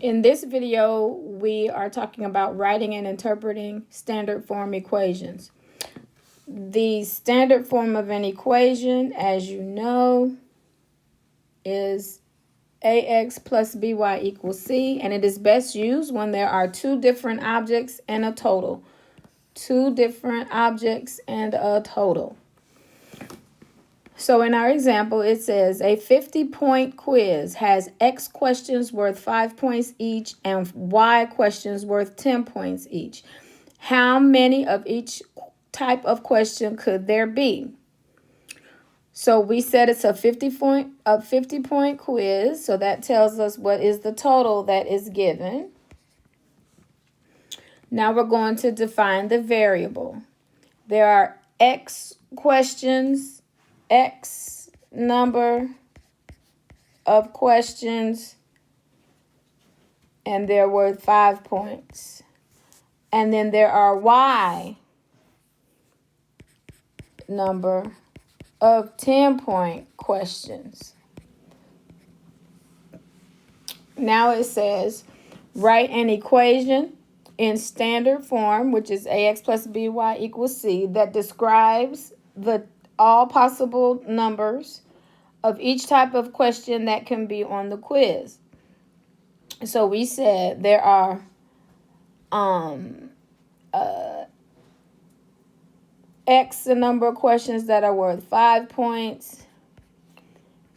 In this video, we are talking about writing and interpreting standard form equations. The standard form of an equation, as you know, is ax plus by equals c, and it is best used when there are two different objects and a total. Two different objects and a total. So in our example, it says a 50-point quiz has X questions worth 5 points each and Y questions worth 10 points each. How many of each type of question could there be? So we said it's a 50-point quiz, so that tells us what is the total that is given. Now we're going to define the variable. There are X questions, X number of questions, and they're worth 5 points. And then there are Y number of 10-point questions. Now it says, write an equation in standard form, which is ax plus by equals c, that describes all possible numbers of each type of question that can be on the quiz. So we said there are X the number of questions that are worth 5 points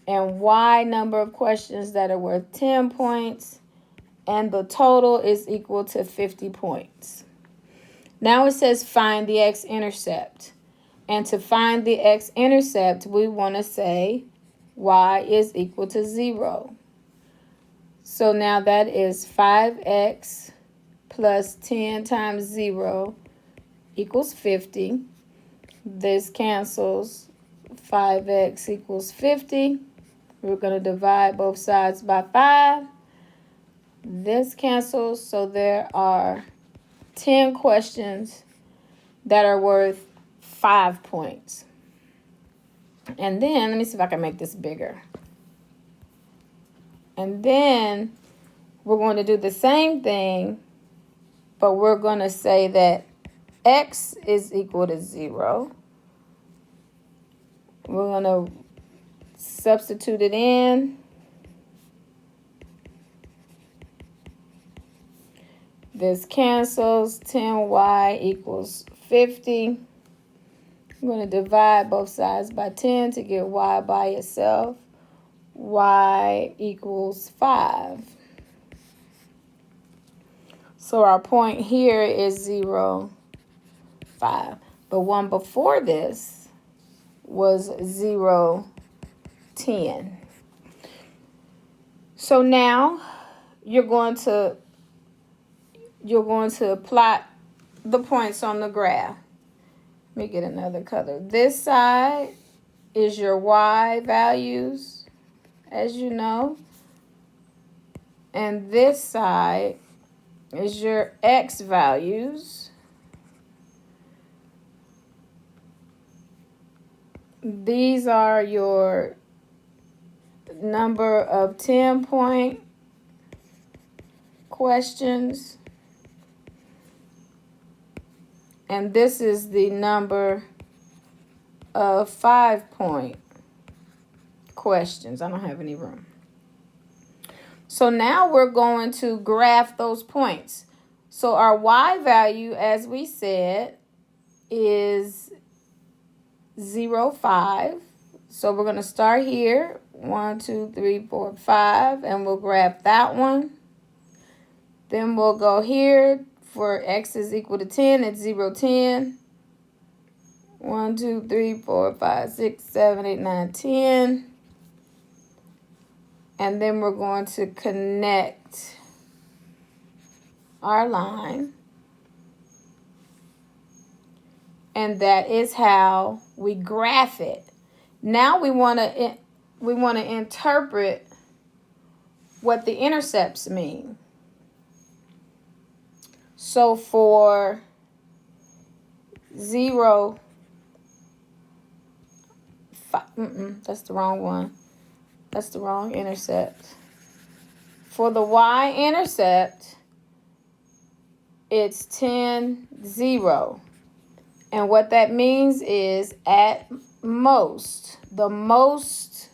and Y number of questions that are worth 10 points, and the total is equal to 50 points. Now it says find the x-intercept. And to find the x-intercept, we want to say y is equal to 0. So now that is 5x plus 10 times 0 equals 50. This cancels. 5x equals 50. We're going to divide both sides by 5. This cancels, so there are 10 questions that are worth 5 points. And then, let me see if I can make this bigger. And then we're going to do the same thing, but we're going to say that x is equal to 0. We're going to substitute it in. This cancels. 10y equals 50. I'm going to divide both sides by 10 to get y by itself. Y equals 5. So our point here is 0, 5. But one before this was 0, 10. So now you're going to plot the points on the graph. Let me get another color. This side is your y values, as you know. And this side is your x values. These are your number of 10-point questions. And this is the number of 5-point questions. I don't have any room. So now we're going to graph those points. So our y value, as we said, is 0, 5. So we're going to start here. 1, 2, 3, 4, 5. And we'll graph that one. Then we'll go here. For x is equal to 10, it's 0, 10. 1, 2, 3, 4, 5, 6, 7, 8, 9, 10. And then we're going to connect our line. And that is how we graph it. Now we want to interpret what the intercepts mean. So for 0, 5, that's the wrong one. That's the wrong intercept. For the y-intercept, it's 10, 0. And what that means is at most, the most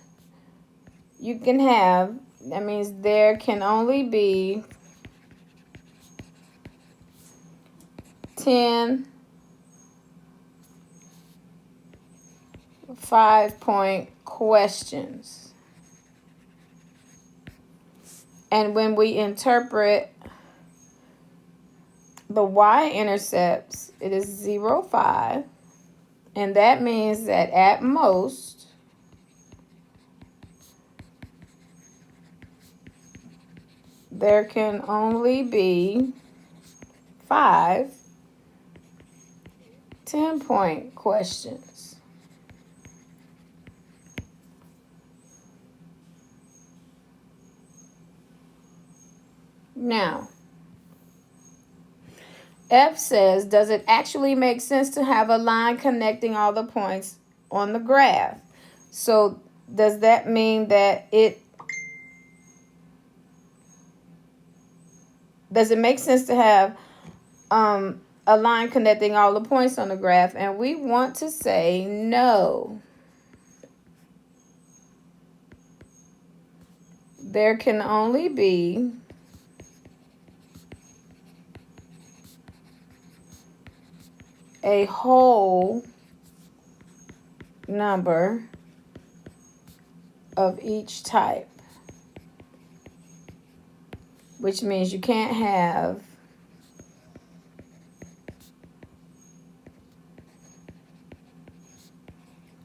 you can have, that means there can only be 10 5-point questions. And when we interpret the y-intercepts, it is 0, 5. And that means that at most, there can only be 5 10-point questions. Now, F says, does it actually make sense to have a line connecting all the points on the graph? So does that mean that does it make sense to have a line connecting all the points on the graph? And we want to say no. There can only be a whole number of each type, which means you can't have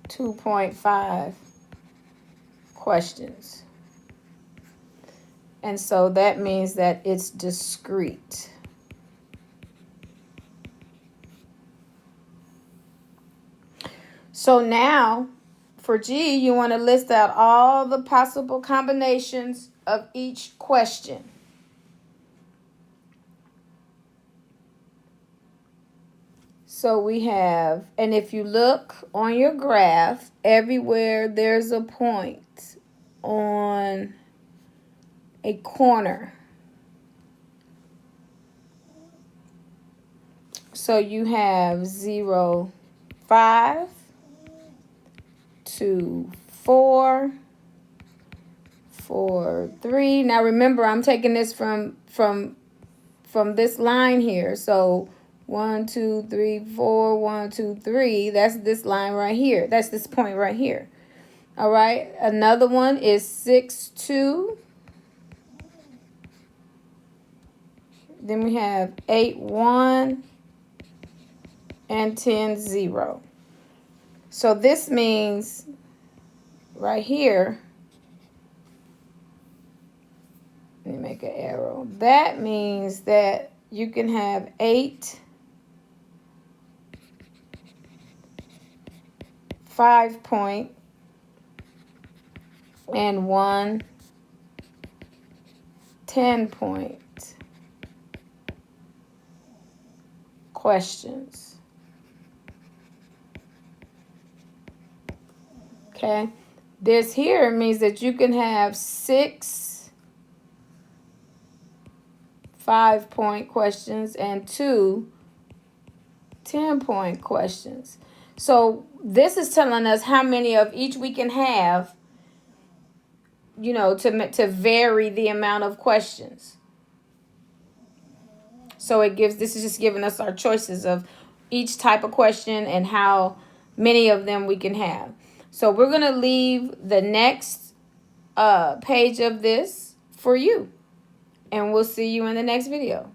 2.5 questions. And so that means that it's discrete. So now, for G, you want to list out all the possible combinations of each question. So we have, and if you look on your graph, everywhere there's a point on a corner. So you have 0, 5, 2, 4, 4, 3. Now remember, I'm taking this from this line here. So 1, 2, 3, 4, 1, 2, 3. That's this line right here. That's this point right here. All right. Another one is 6, 2. Then we have 8, 1, and 10, 0. So this means right here, let me make an arrow. That means that you can have 8 5-point and 1 10-point questions. Okay, this here means that you can have 6 5-point questions and 2 10-point questions. So this is telling us how many of each we can have, you know, to vary the amount of questions. So this is just giving us our choices of each type of question and how many of them we can have. So we're going to leave the next page of this for you. And we'll see you in the next video.